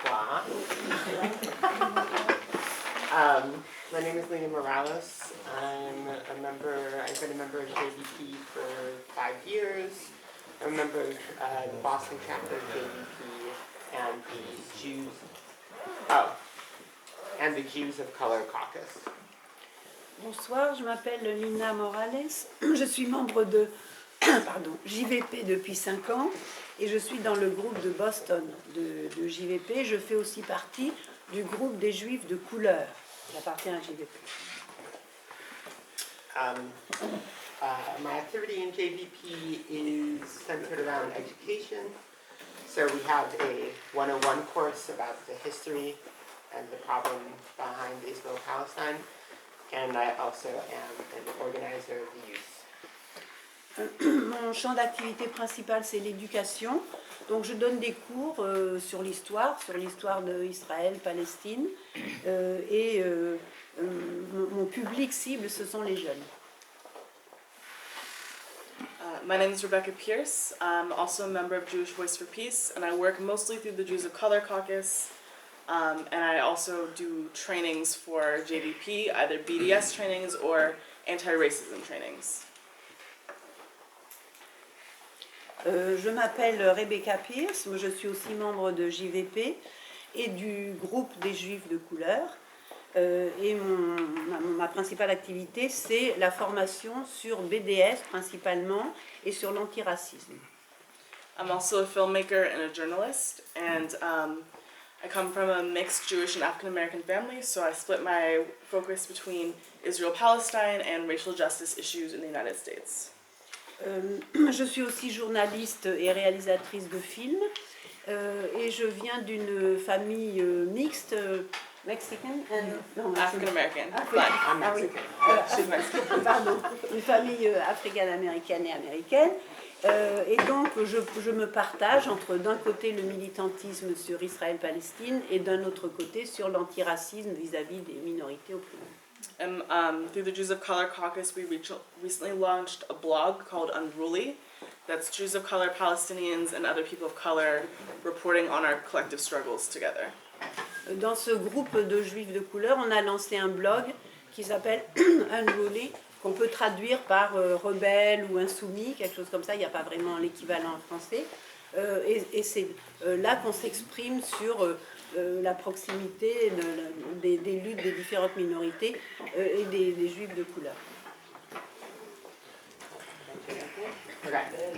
Bonsoir. My name is Lena Morales. I've been a member of JVP for 5 years. I'm a member of the Boston chapter of JVP and the Jews of Color Caucus. Bonsoir, je m'appelle Lina Morales. Je suis membre de JVP depuis 5 ans et je suis dans le groupe de Boston de JVP. Je fais aussi partie du groupe des Juifs de couleur qui appartient à JVP. My activity in JVP is centered around education. So we have a 101 course about the history and the problem behind Israel-Palestine. And I also am an organizer of the youth. Mon champ d'activité principal, c'est l'éducation. Donc je donne des cours sur l'histoire d'Israël, Palestine. Mon public cible, ce sont les jeunes. My name is Rebecca Pierce. I'm also a member of Jewish Voice for Peace, and I work mostly through the Jews of Color Caucus. And I also do trainings for JVP, either BDS trainings or anti-racism trainings. Je m'appelle Rebecca Pierce, je suis aussi membre de JVP et du groupe des Juifs de couleur. Ma principale activité, c'est la formation sur BDS principalement et sur l'antiracisme. I'm also a filmmaker and a journalist, and I come from a mixed Jewish and African American family, so I split my focus between Israel-Palestine and racial justice issues in the United States. Je suis aussi journaliste et réalisatrice de films et je viens d'une famille mixte, Mexican African American. I'm Mexican. She's Mexican. Pardon, une famille africaine-américaine et américaine. Et donc je me partage entre d'un côté le militantisme sur Israël-Palestine et d'un autre côté sur l'antiracisme vis-à-vis des minorités opprimées. And through the Jews of Color Caucus, we recently launched a blog called Unruly. That's Jews of Color, Palestinians, and other people of color reporting on our collective struggles together. Dans ce groupe de Juifs de couleur, on a lancé un blog qui s'appelle Unruly, qu'on peut traduire par rebelle ou insoumis, quelque chose comme ça. Il n'y a pas vraiment l'équivalent en français. Et c'est là qu'on s'exprime sur la proximité des luttes des différentes minorités et des Juifs de couleur. Okay.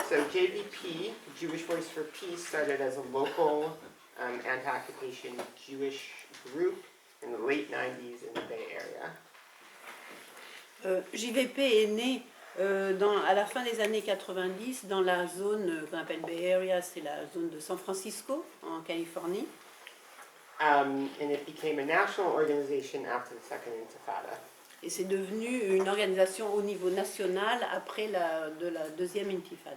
So JVP, Jewish Voice for Peace, started as a local anti-occupation Jewish group in the late 90s in the Bay Area. JVP est né à la fin des années 90 dans la zone qu'on appelle Bay Area, c'est la zone de San Francisco, en Californie. And it became a national organization after the Second Intifada. Et c'est devenu une organisation au niveau national après la deuxième intifada.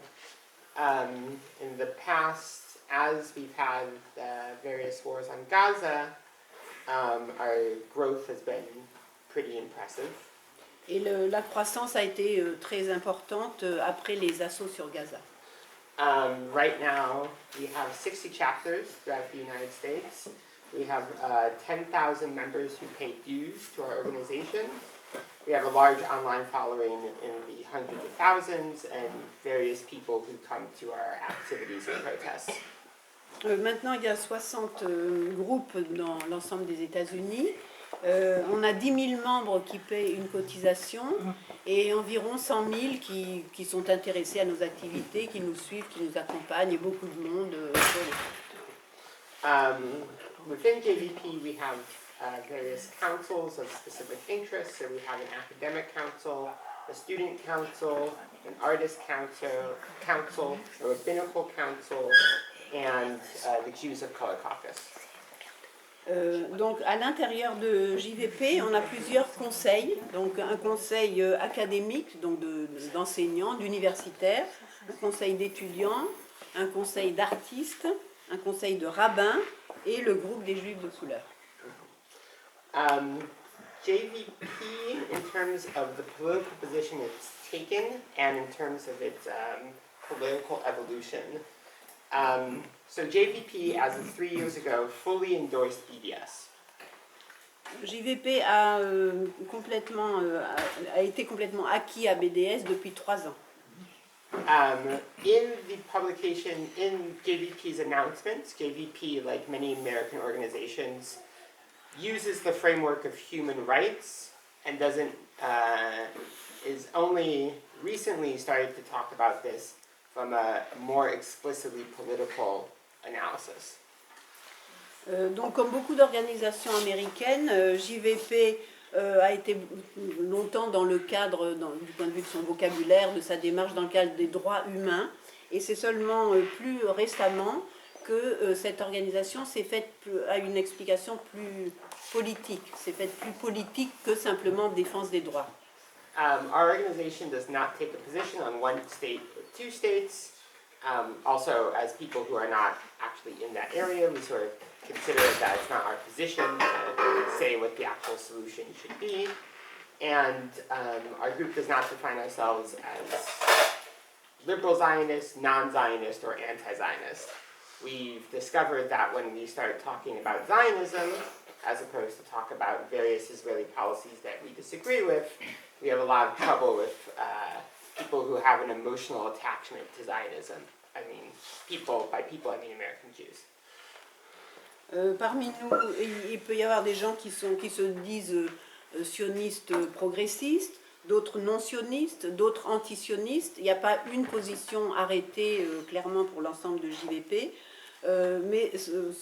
In the past, as we've had various wars on Gaza, our growth has been pretty impressive. Et la croissance a été très importante après les assauts sur Gaza. Right now, we have 60 chapters throughout the United States. We have 10,000 members who pay dues to our organization. We have a large online following in the hundreds of thousands and various people who come to our activities and protests. Maintenant, il y a 60 groupes dans l'ensemble des États-Unis. On a 10 000 membres qui paient une cotisation et environ 100 000 qui sont intéressés à nos activités, qui nous suivent, qui nous accompagnent, et beaucoup de monde. Within JVP, we have various councils of specific interests. So we have an academic council, a student council, an artist council, a rabbinical council, and the Jews of Color Caucus. Donc à l'intérieur de JVP, on a plusieurs conseils. Donc un conseil académique, donc d'enseignants, d'universitaires, un conseil d'étudiants, un conseil d'artistes, un conseil de rabbins et le groupe des Juifs de couleur. JVP, in terms of the political position it's taken and in terms of its political evolution, So JVP, as of 3 years ago, fully endorsed BDS. JVP a été complètement acquis à BDS depuis 3 ans. In the publication, in JVP's announcements, JVP, like many American organizations, uses the framework of human rights and is only recently started to talk about this from a more explicitly political analysis. Donc, comme beaucoup d'organisations américaines, JVP a été longtemps dans le cadre, du point de vue de son vocabulaire, de sa démarche dans le cadre des droits humains. Et c'est seulement plus récemment que cette organisation a une explication plus politique. C'est faite plus politique que simplement défense des droits. Our organization does not take a position on one state or two states. Also, as people who are not actually in that area, we sort of consider that it's not our position to say what the actual solution should be. And our group does not define ourselves as liberal Zionist, non-Zionist, or anti-Zionist. We've discovered that when we start talking about Zionism, as opposed to talk about various Israeli policies that we disagree with, we have a lot of trouble with people who have an emotional attachment to Zionism. I mean, by people, I mean American Jews. Parmi nous, il peut y avoir des gens qui se disent sionistes progressistes, d'autres non sionistes, d'autres anti-sionistes. Il n'y a pas une position arrêtée clairement pour l'ensemble de JVP, mais ce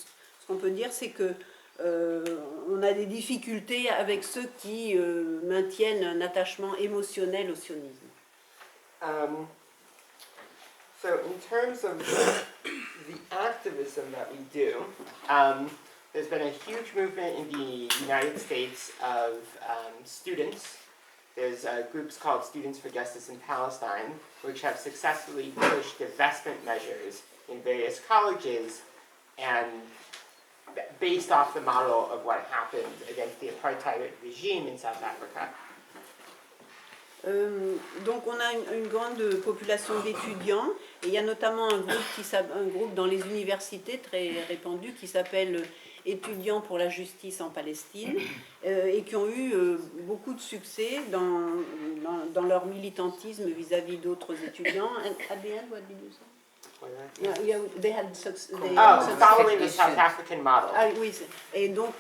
qu'on peut dire, c'est que on a des difficultés avec ceux qui maintiennent un attachement émotionnel au sionisme. So in terms of the activism that we do, there's been a huge movement in the United States of students. There's groups called Students for Justice in Palestine, which have successfully pushed divestment measures in various colleges and based off the model of what happened against the apartheid regime in South Africa. Donc on a une grande population d'étudiants et il y a notamment un groupe dans les universités très répandu qui s'appelle Étudiants pour la justice en Palestine et qui ont eu beaucoup de succès dans leur militantisme vis-à-vis d'autres étudiants. At the end, what did you say? They had success. Following the South African model. Ah oui, et donc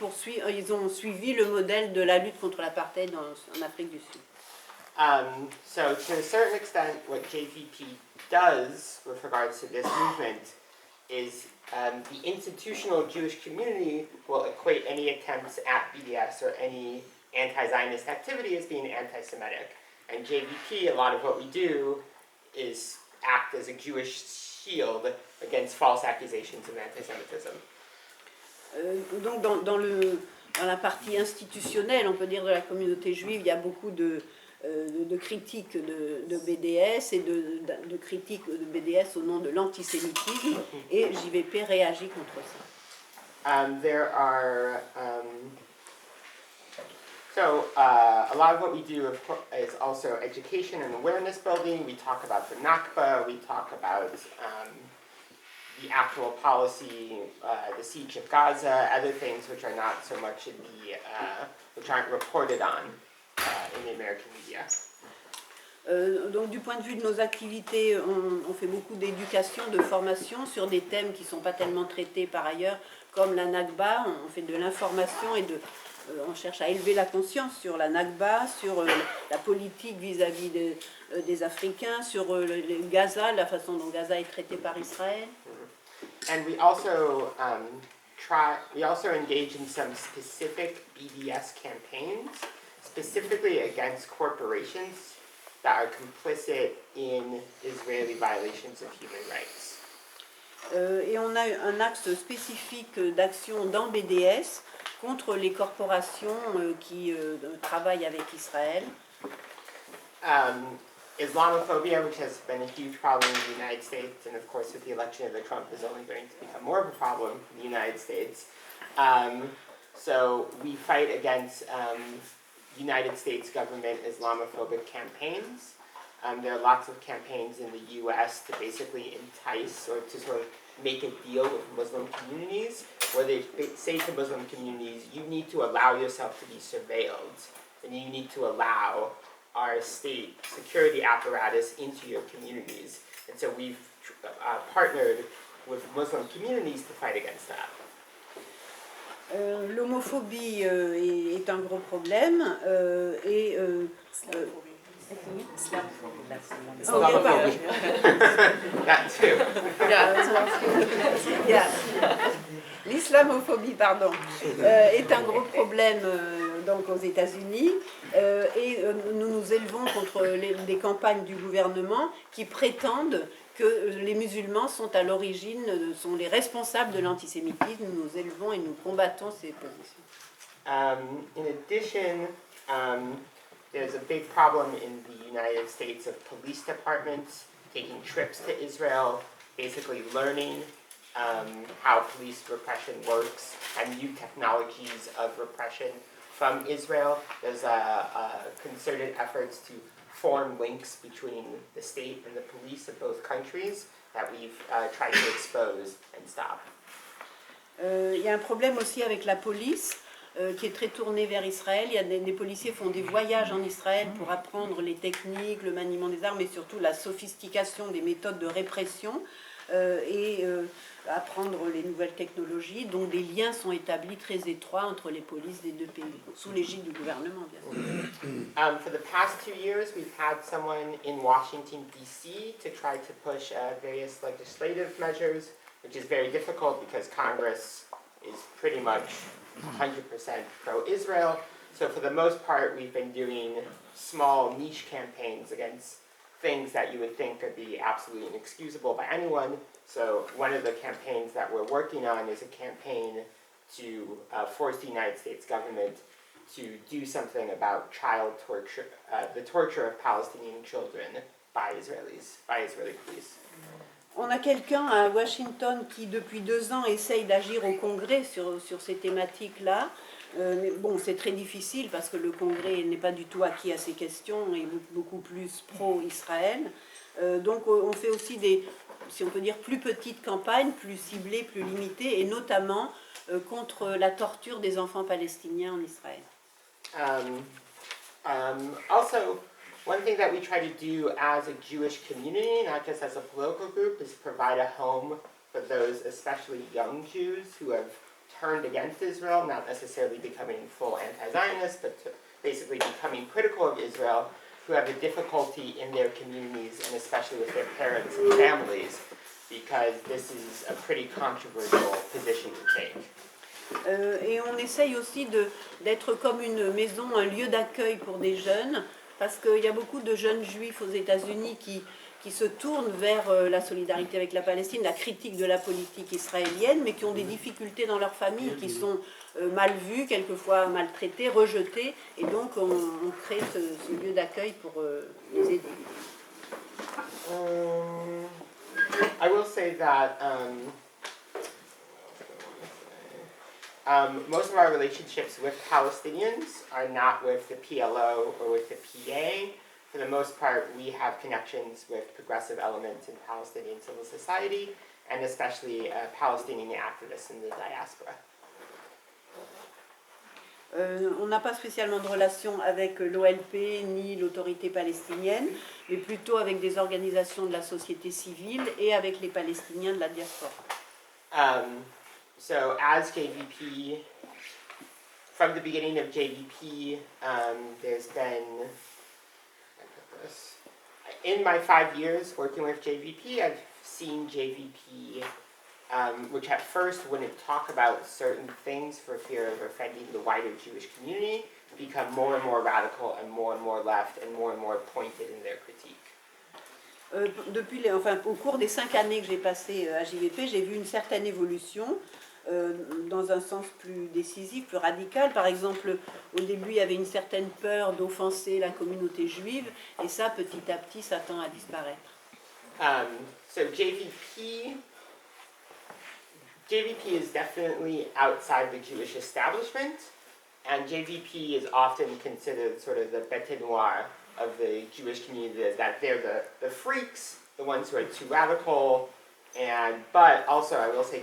ils ont suivi le modèle de la lutte contre l'apartheid en Afrique du Sud. So to a certain extent, what JVP does with regards to this movement is the institutional Jewish community will equate any attempts at BDS or any anti-Zionist activity as being anti-Semitic. And JVP, a lot of what we do is act as a Jewish shield against false accusations of anti-Semitism. Donc dans la partie institutionnelle, on peut dire, de la communauté juive, il y a beaucoup de critiques de BDS et de critiques de BDS au nom de l'antisémitisme, et JVP réagit contre ça. A lot of what we do is also education and awareness building. We talk about the Nakba, we talk about the actual policy, the siege of Gaza, other things which are not so much which aren't reported on in the American media. Donc du point de vue de nos activités, on fait beaucoup d'éducation, de formation sur des thèmes qui ne sont pas tellement traités par ailleurs, comme la Nakba. On fait de l'information et on cherche à élever la conscience sur la Nakba, sur la politique vis-à-vis des Africains, sur le Gaza, la façon dont Gaza est traité par Israël. And we also engage in some specific BDS campaigns, specifically against corporations that are complicit in Israeli violations of human rights. Et on a un axe spécifique d'action dans BDS contre les corporations qui travaillent avec Israël. Islamophobia, which has been a huge problem in the United States, and of course with the election of Trump is only going to become more of a problem in the United States. So we fight against United States government Islamophobic campaigns. There are lots of campaigns in the US to basically entice or to sort of make a deal with Muslim communities where they say to Muslim communities, you need to allow yourself to be surveilled and you need to allow our state security apparatus into your communities. And so we've partnered with Muslim communities to fight against that. L'homophobie est un gros problème Islamophobia. That too. L'islamophobie, pardon, est un gros problème donc aux États-Unis et nous nous élevons contre des campagnes du gouvernement qui prétendent que les musulmans sont à l'origine, sont les responsables de l'antisémitisme. Nous nous élevons et nous combattons ces positions. In addition, there's a big problem in the United States of police departments taking trips to Israel, basically learning how police repression works and new technologies of repression from Israel. There's concerted efforts to form links between the state and the police of both countries that we've tried to expose and stop. Il y a un problème aussi avec la police qui est très tournée vers Israël. Il y a des policiers font des voyages en Israël pour apprendre les techniques, le maniement des armes et surtout la sophistication des méthodes de répression et apprendre les nouvelles technologies. Donc des liens sont établis très étroits entre les polices des deux pays, sous l'égide du gouvernement bien sûr. For the past 2 years, we've had someone in Washington, D.C. to try to push various legislative measures, which is very difficult because Congress is pretty much 100% pro-Israel. So for the most part, we've been doing small niche campaigns against things that you would think could be absolutely inexcusable by anyone. So one of the campaigns that we're working on is a campaign to force the United States government to do something about child torture, the torture of Palestinian children by Israeli police. On a quelqu'un à Washington qui, depuis 2 ans, essaye d'agir au Congrès sur ces thématiques-là. Mais bon, c'est très difficile parce que le Congrès n'est pas du tout acquis à ces questions et beaucoup plus pro-Israël. Donc on fait aussi des, si on peut dire, plus petites campagnes, plus ciblées, plus limitées, et notamment contre la torture des enfants palestiniens en Israël. Also, one thing that we try to do as a Jewish community, not just as a political group, is provide a home for those especially young Jews who have turned against Israel, not necessarily becoming full anti-Zionists, but basically becoming critical of Israel, who have a difficulty in their communities and especially with their parents and families, because this is a pretty controversial position to take. Et on essaye aussi d'être comme une maison, un lieu d'accueil pour des jeunes, parce qu'il y a beaucoup de jeunes juifs aux États-Unis qui se tournent vers la solidarité avec la Palestine, la critique de la politique israélienne, mais qui ont des difficultés dans leur famille, qui sont mal vus, quelquefois maltraités, rejetés, et donc on crée ce lieu d'accueil pour les aider. I will say that most of our relationships with Palestinians are not with the PLO or with the PA. For the most part, we have connections with progressive elements in Palestinian civil society, and especially Palestinian activists in the diaspora. On n'a pas spécialement de relation avec l'OLP ni l'autorité palestinienne, mais plutôt avec des organisations de la société civile et avec les Palestiniens de la diaspora. So as JVP, from the beginning of JVP, there's been, in my 5 years working with JVP, I've seen JVP, which at first wouldn't talk about certain things for fear of offending the wider Jewish community, become more and more radical and more left and more pointed in their critique. Au cours des 5 années que j'ai passées à JVP, j'ai vu une certaine évolution dans un sens plus décisif, plus radical. Par exemple, au début, il y avait une certaine peur d'offenser la communauté juive, et ça, petit à petit, ça tend à disparaître. So JVP is definitely outside the Jewish establishment, and JVP is often considered sort of the bête noire of the Jewish community, that they're the freaks, the ones who are too radical, but also I will say